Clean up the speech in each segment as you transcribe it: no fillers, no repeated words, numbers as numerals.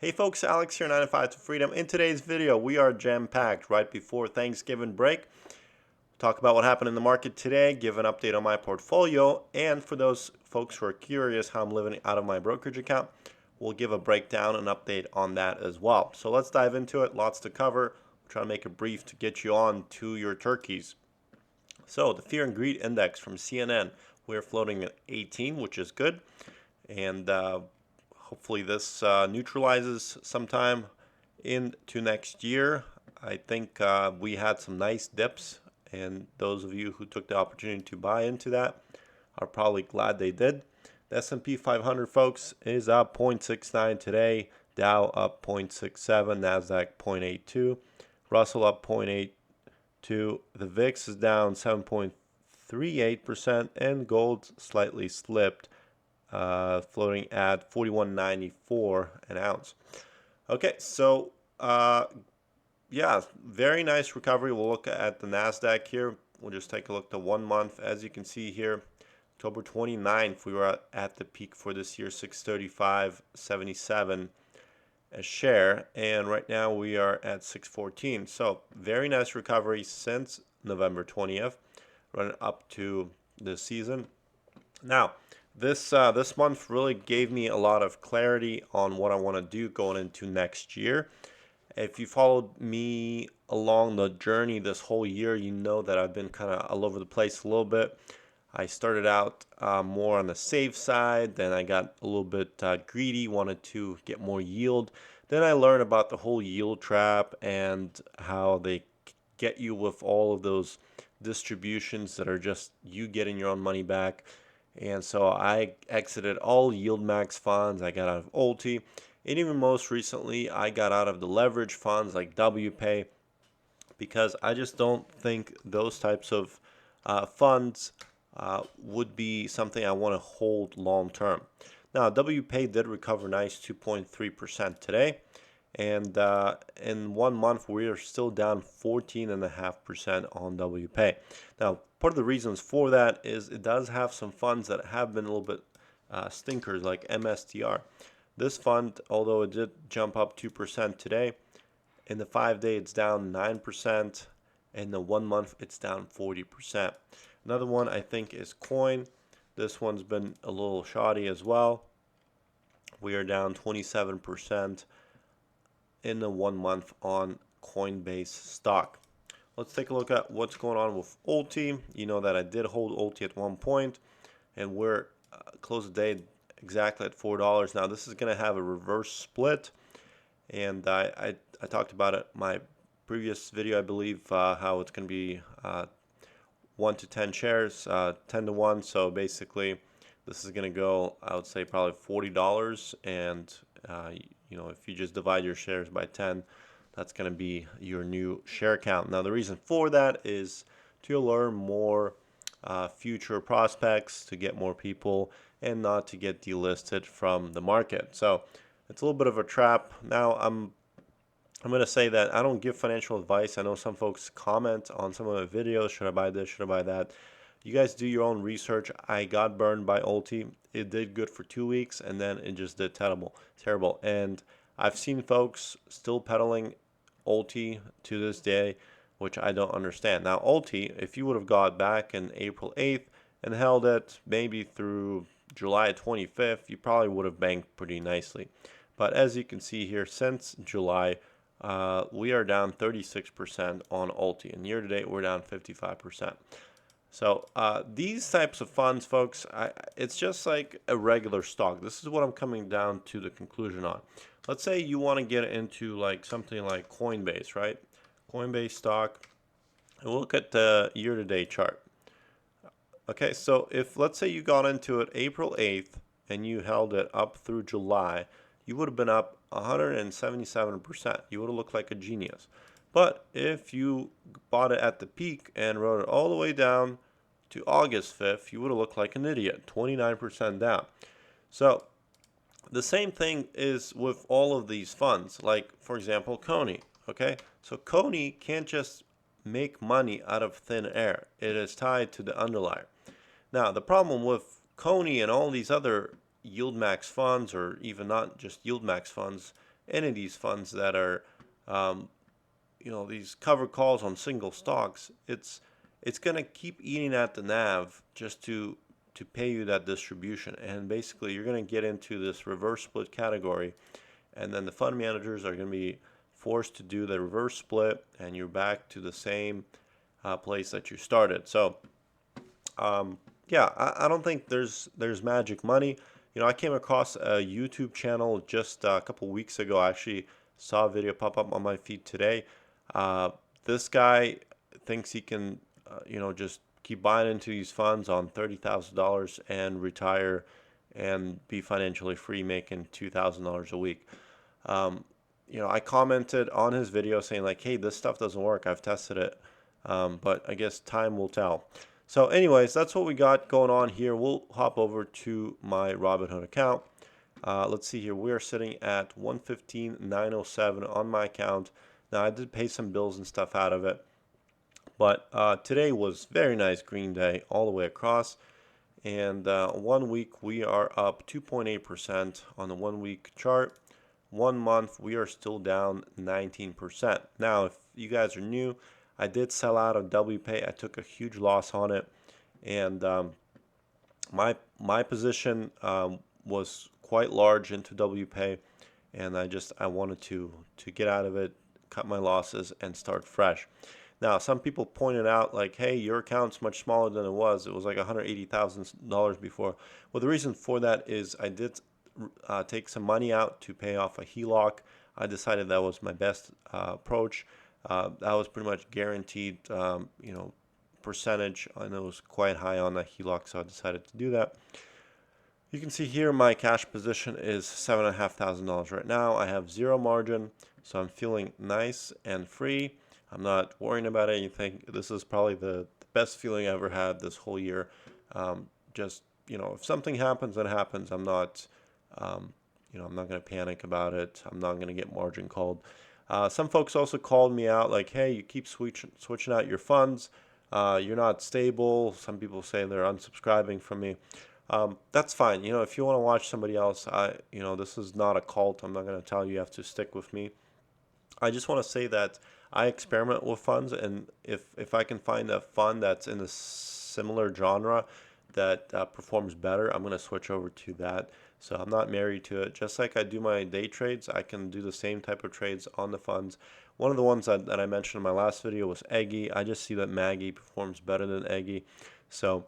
Hey folks, Alex here, 9 to 5 to Freedom. In today's video, we are jam-packed right before Thanksgiving break. Talk about what happened in the market today, give an update on my portfolio, and for those folks who are curious how I'm living out of my brokerage account, we'll give a breakdown and update on that as well. So let's dive into it, lots to cover. We'll try to make it brief to get you on to your turkeys. So the Fear and Greed Index from CNN, we're floating at 18, which is good. And hopefully this neutralizes sometime into next year. I think we had some nice dips, and those of you who took the opportunity to buy into that are probably glad they did. The S&P 500, folks, is up 0.69 today. Dow up 0.67, Nasdaq 0.82, Russell up 0.82. The VIX is down 7.38%, and gold slightly slipped, floating at 41.94 an ounce. Okay, so yeah, very nice recovery. We'll look at the Nasdaq here. We'll just take a look at the 1 month. As you can see here, October 29th, we were at the peak for this year, 635.77 a share, and right now we are at 614. So very nice recovery since November 20th, running up to the season. Now, this month really gave me a lot of clarity on what I want to do going into next year. If you followed me along the journey this whole year, you know that I've been kind of all over the place a little bit. I started out more on the safe side, then I got a little bit greedy, wanted to get more yield. Then I learned about the whole yield trap and how they get you with all of those distributions that are just you getting your own money back. And so I exited all yield max funds. I got out of OLTI, and even most recently I got out of the leverage funds like WPay, because I just don't think those types of funds would be something I want to hold long term. Now, WPay did recover nice 2.3% today, and in 1 month we are still down 14.5% on WPay. Now, part of the reasons for that is it does have some funds that have been a little bit stinkers, like MSTR. This fund, although it did jump up 2% today, in the 5-day it's down 9%, in the 1 month it's down 40%. Another one I think is Coin. This one's been a little shoddy as well. We are down 27% in the 1 month on Coinbase stock. Let's take a look at what's going on with OLTI. You know that I did hold OLTI at one point, and we're closed the day exactly at $4. Now this is going to have a reverse split, and I talked about it in my previous video, I believe, how it's going to be 1 to 10 shares, 10 to 1. So basically, this is going to go, I would say, probably $40, and you know, if you just divide your shares by 10, that's going to be your new share count. Now, the reason for that is to learn more future prospects, to get more people, and not to get delisted from the market. So it's a little bit of a trap. Now, I'm going to say that I don't give financial advice. I know some folks comment on some of my videos, should I buy this, should I buy that? You guys do your own research. I got burned by OLTI. It did good for 2 weeks, and then it just did terrible. And I've seen folks still peddling OLTI to this day, which I don't understand. Now, OLTI, if you would have got back in April 8th and held it maybe through July 25th, you probably would have banked pretty nicely. But as you can see here, since July, we are down 36% on OLTI, and year to date we're down 55%. So these types of funds, folks, it's just like a regular stock. This is what I'm coming down to the conclusion on. Let's say you want to get into like something like Coinbase, right? Coinbase stock. And we'll look at the year-to-date chart. Okay, so if let's say you got into it April 8th and you held it up through July, you would have been up 177%. You would have looked like a genius. But if you bought it at the peak and rode it all the way down to August 5th, you would have looked like an idiot, 29% down. So the same thing is with all of these funds, like, for example, Coney. Okay, so Coney can't just make money out of thin air. It is tied to the underlier. Now, the problem with Coney and all these other yield max funds, or even not just yield max funds, any of these funds that are, um, these covered calls on single stocks, it's going to keep eating at the NAV just to pay you that distribution. And basically, you're going to get into this reverse split category, and then the fund managers are going to be forced to do the reverse split, and you're back to the same place that you started. So, yeah, I don't think there's magic money. I came across a YouTube channel just a couple weeks ago. I actually saw a video pop up on my feed today. Uh, this guy thinks he can, just keep buying into these funds on $30,000 and retire and be financially free, making $2,000 a week. Um, I commented on his video saying like, "Hey, this stuff doesn't work. I've tested it, but I guess time will tell." So, anyways, that's what we got going on here. We'll hop over to my Robinhood account. Let's see here. We are sitting at 115,907 on my account. Now, I did pay some bills and stuff out of it, but today was very nice green day all the way across. And 1 week we are up 2.8% on the 1 week chart. 1 month we are still down 19%. Now, if you guys are new, I did sell out of WPay. I took a huge loss on it, and my position was quite large into WPay, and I wanted to get out of it, cut my losses, and start fresh. Now, some people pointed out like, "Hey, your account's much smaller than it was. It was like $180,000 before." Well, the reason for that is I did take some money out to pay off a HELOC. I decided that was my best approach. That was pretty much guaranteed, percentage, and it was quite high on that HELOC, so I decided to do that. You can see here my cash position is $7,500 right now. I have zero margin, so I'm feeling nice and free. I'm not worrying about anything. This is probably the best feeling I ever had this whole year. Just, if something happens, it happens. I'm not going to panic about it. I'm not going to get margin called. Some folks also called me out like, "Hey, you keep switching out your funds. You're not stable." Some people say they're unsubscribing from me. That's fine. If you want to watch somebody else, this is not a cult. I'm not going to tell you have to stick with me. I just want to say that I experiment with funds, and if I can find a fund that's in a similar genre that performs better, I'm going to switch over to that. So I'm not married to it. Just like I do my day trades, I can do the same type of trades on the funds. One of the ones that I mentioned in my last video was Eggy. I just see that Maggie performs better than Eggy. So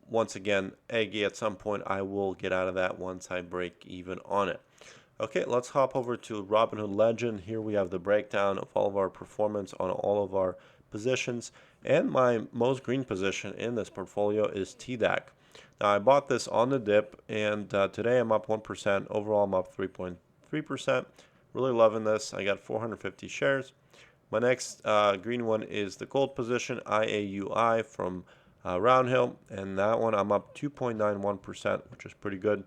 once again, Eggy, at some point I will get out of that once I break even on it. Okay, let's hop over to Robinhood Legend. Here we have the breakdown of all of our performance on all of our positions. And my most green position in this portfolio is TDAC. Now, I bought this on the dip, and today I'm up 1%. Overall, I'm up 3.3%. Really loving this. I got 450 shares. My next green one is the gold position, IAUI from Roundhill, and that one I'm up 2.91%, which is pretty good.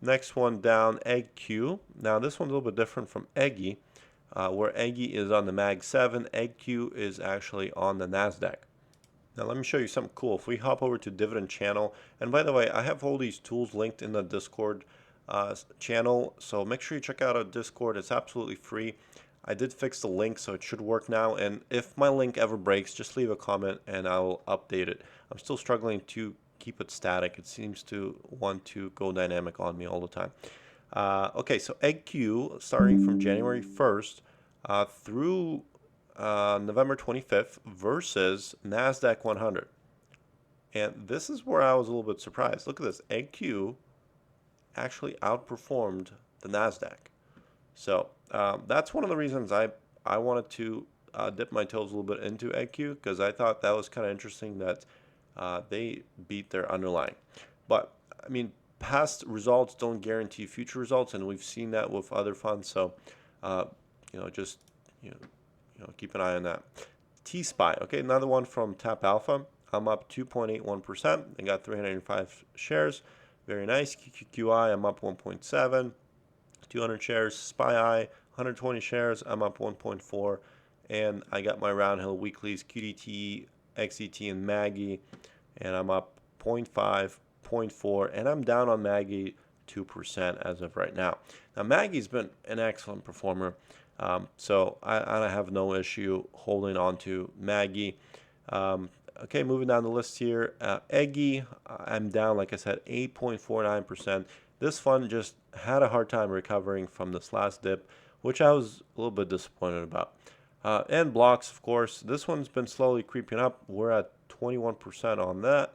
Next one down, EggQ. Now, this one's a little bit different from Eggy, where Eggy is on the Mag 7. EggQ is actually on the NASDAQ. Now let me show you something cool. If we hop over to Dividend Channel, and by the way, I have all these tools linked in the Discord channel, so make sure you check out our Discord. It's absolutely free. I did fix the link, so it should work now, and if my link ever breaks, just leave a comment and I will update it. I'm still struggling to keep it static. It seems to want to go dynamic on me all the time. Okay, so EggQ, starting from January 1st through November 25th versus NASDAQ 100. And this is where I was a little bit surprised. Look at this. EggQ actually outperformed the NASDAQ. So that's one of the reasons I wanted to dip my toes a little bit into EggQ, because I thought that was kind of interesting that they beat their underlying. But, I mean, past results don't guarantee future results, and we've seen that with other funds. So, just, keep an eye on that. T-Spy, okay, another one from Tap Alpha. I'm up 2.81%. I got 305 shares. Very nice. QQQI, I'm up 1.7. 200 shares. SPY-I, 120 shares. I'm up 1.4. And I got my Roundhill weeklies, QDT, XET, and Maggie. And I'm up 0.5, 0.4. And I'm down on Maggie 2% as of right now. Now, Maggie's been an excellent performer, so I have no issue holding on to Maggie. Okay, moving down the list here. Eggy, I'm down, like I said, 8.49%. This fund just had a hard time recovering from this last dip, which I was a little bit disappointed about. And blocks, of course, this one's been slowly creeping up. We're at 21% on that.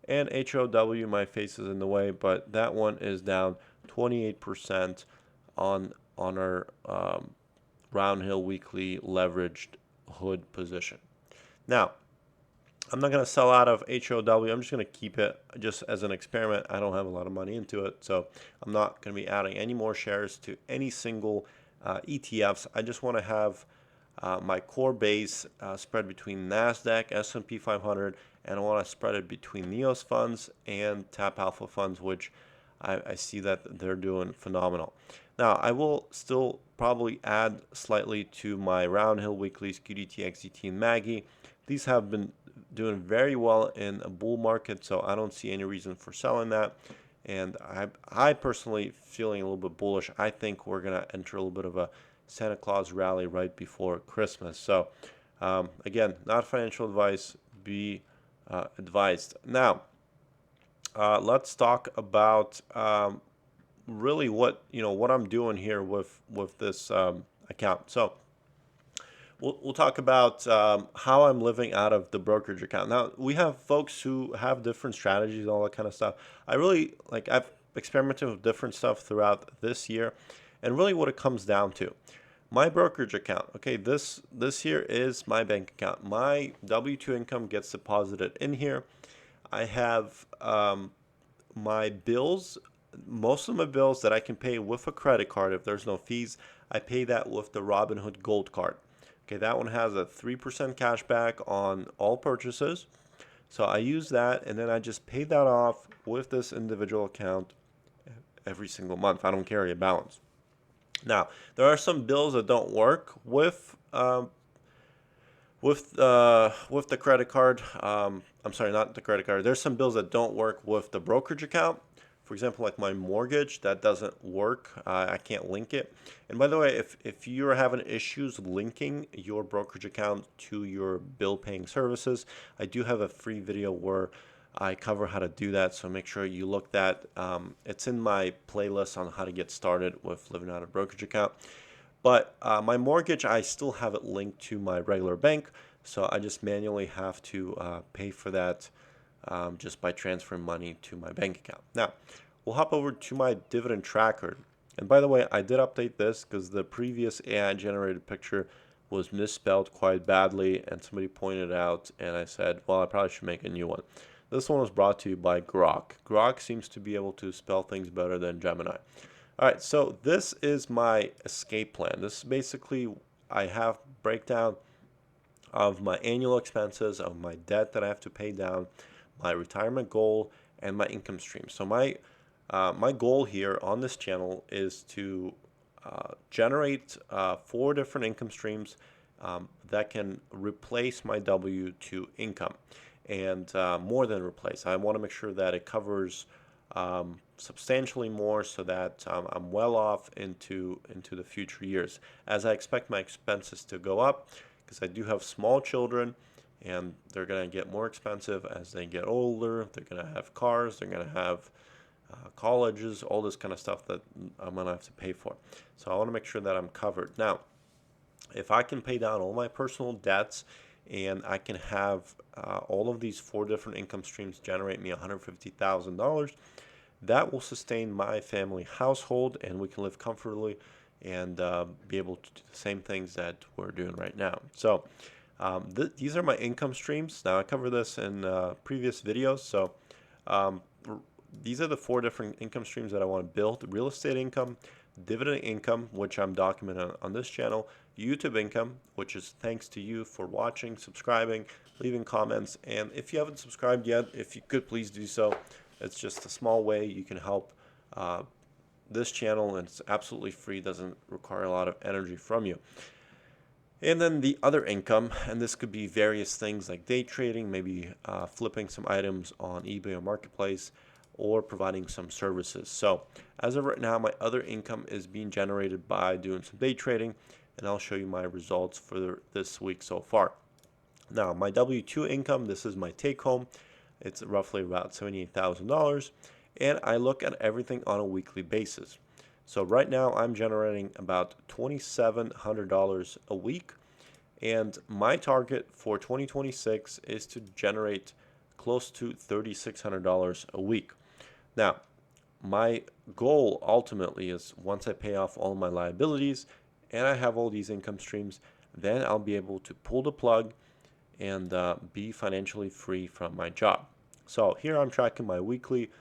And HOW, my face is in the way, but that one is down 28% on our round hill weekly leveraged hood position. Now, I'm not going to sell out of HOW. I'm just going to keep it just as an experiment. I don't have a lot of money into it, so I'm not going to be adding any more shares to any single ETFs. I just want to have my core base spread between NASDAQ, S&P 500, and I want to spread it between NEOS funds and TAP Alpha funds, which I see that they're doing phenomenal. Now, I will still probably add slightly to my Round Hill Weeklies, QDT, XDT, and Maggie. These have been doing very well in a bull market, so I don't see any reason for selling that. And I personally feeling a little bit bullish. I think we're going to enter a little bit of a Santa Claus rally right before Christmas. So, again, not financial advice. Be advised. Now, let's talk about really what I'm doing here with this account. So we'll talk about how I'm living out of the brokerage account. Now, we have folks who have different strategies, all that kind of stuff. I've experimented with different stuff throughout this year, and really what it comes down to, my brokerage account. Okay, this here is my bank account. My W-2 income gets deposited in here. I have my bills. Most of my bills that I can pay with a credit card, if there's no fees, I pay that with the Robinhood Gold Card. Okay, that one has a 3% cash back on all purchases. So I use that, and then I just pay that off with this individual account every single month. I don't carry a balance. Now, there are some bills that don't work with the credit card. I'm sorry, not the credit card. There's some bills that don't work with the brokerage account. For example, like my mortgage, that doesn't work. I can't link it. And by the way, if you're having issues linking your brokerage account to your bill paying services, I do have a free video where I cover how to do that. So make sure you look that. It's in my playlist on how to get started with living out a brokerage account. But my mortgage, I still have it linked to my regular bank. So I just manually have to pay for that just by transferring money to my bank account. Now, we'll hop over to my dividend tracker. And by the way, I did update this because the previous AI generated picture was misspelled quite badly, and somebody pointed out, and I said, well, I probably should make a new one. This one was brought to you by Grok. Grok seems to be able to spell things better than Gemini. All right, so this is my escape plan. This is basically, I have breakdown of my annual expenses, of my debt that I have to pay down, my retirement goal, and my income stream. So my goal here on this channel is to generate 4 different income streams that can replace my W-2 income, and more than replace. I want to make sure that it covers substantially more, so that I'm well off into the future years, as I expect my expenses to go up, because I do have small children, and they're going to get more expensive as they get older. They're going to have cars, they're going to have colleges, all this kind of stuff that I'm going to have to pay for. So I want to make sure that I'm covered. Now, if I can pay down all my personal debts, and I can have all of these 4 different income streams generate me $150,000, that will sustain my family household, and we can live comfortably and be able to do the same things that we're doing right now. So these are my income streams. Now, I cover this in previous videos. So these are the 4 different income streams that I want to build: real estate income, dividend income, which I'm documenting on this channel, YouTube income, which is thanks to you for watching, subscribing, leaving comments, and if you haven't subscribed yet, if you could please do so. It's just a small way you can help this channel, and it's absolutely free, doesn't require a lot of energy from you. And then the other income, and this could be various things like day trading, maybe flipping some items on eBay or Marketplace, or providing some services. So as of right now, my other income is being generated by doing some day trading, and I'll show you my results for this week so far. Now, my W-2 income, this is my take home. It's roughly about $78,000, and I look at everything on a weekly basis. So right now I'm generating about $2,700 a week, and my target for 2026 is to generate close to $3,600 a week. Now, my goal ultimately is once I pay off all my liabilities and I have all these income streams, then I'll be able to pull the plug and be financially free from my job. So here I'm tracking my weekly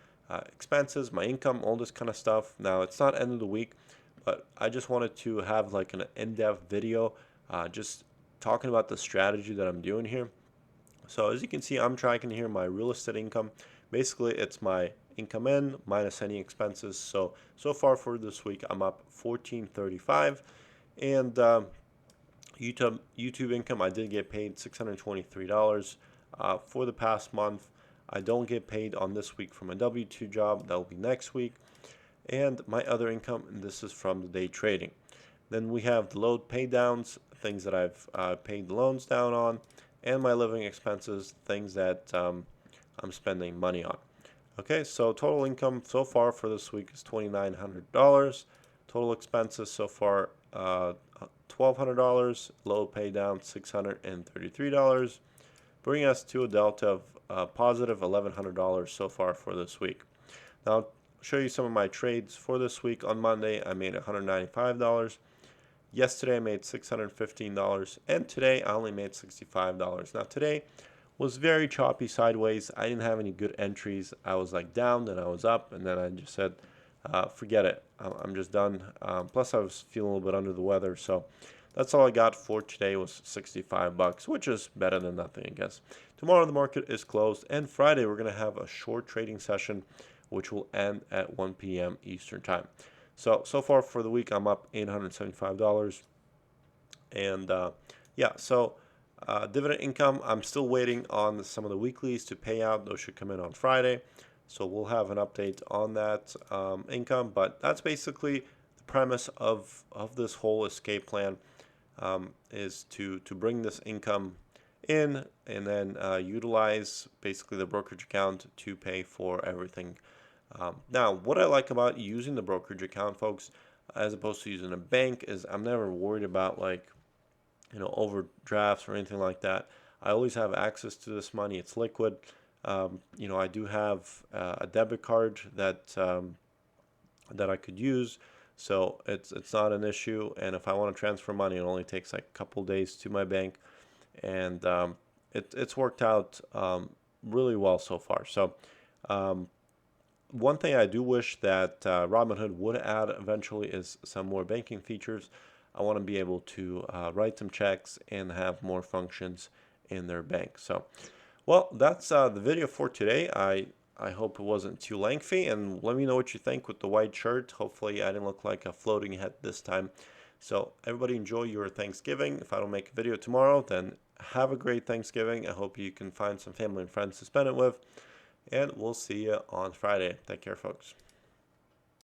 expenses, my income, all this kind of stuff. Now it's not end of the week, but I just wanted to have like an in-depth video just talking about the strategy that I'm doing here. So as you can see, I'm tracking here my real estate income. Basically, it's my income in minus any expenses. So far for this week, I'm up 1435, and YouTube income, I did get paid $623 for the past month. I don't get paid on this week from a W-2 job. That will be next week. And my other income, and this is from the day trading. Then we have the loan pay downs, things that I've paid the loans down on, and my living expenses, things that I'm spending money on. Okay, so total income so far for this week is $2,900. Total expenses so far, $1,200. Loan pay down, $633, bringing us to a delta of positive $1,100 so far for this week. Now, I'll show you some of my trades for this week. On Monday, I made $195. Yesterday, I made $615, and today I only made $65. Now, today was very choppy sideways. I didn't have any good entries. I was like down, then I was up, and then I just said, forget it. I'm just done. Plus, I was feeling a little bit under the weather, so that's all I got for today was $65, which is better than nothing, I guess. Tomorrow the market is closed, and Friday we're going to have a short trading session, which will end at 1 p.m. Eastern time. So far for the week, I'm up $875, and dividend income, I'm still waiting on some of the weeklies to pay out. Those should come in on Friday. So we'll have an update on that income. But that's basically the premise of this whole escape plan, is to bring this income in and then utilize basically the brokerage account to pay for everything. Now, what I like about using the brokerage account, folks, as opposed to using a bank, is I'm never worried about overdrafts or anything like that. I always have access to this money. It's liquid. I do have a debit card that I could use, so it's not an issue. And if I want to transfer money, it only takes like a couple days to my bank, and it's worked out really well so far. So one thing I do wish that Robinhood would add eventually is some more banking features. I want to be able to write some checks and have more functions in their bank. So, well, that's the video for today. I hope it wasn't too lengthy, and let me know what you think with the white shirt. Hopefully I didn't look like a floating head this time. So everybody enjoy your Thanksgiving. If I don't make a video tomorrow, then have a great Thanksgiving. I hope you can find some family and friends to spend it with, and we'll see you on Friday. Take care, folks.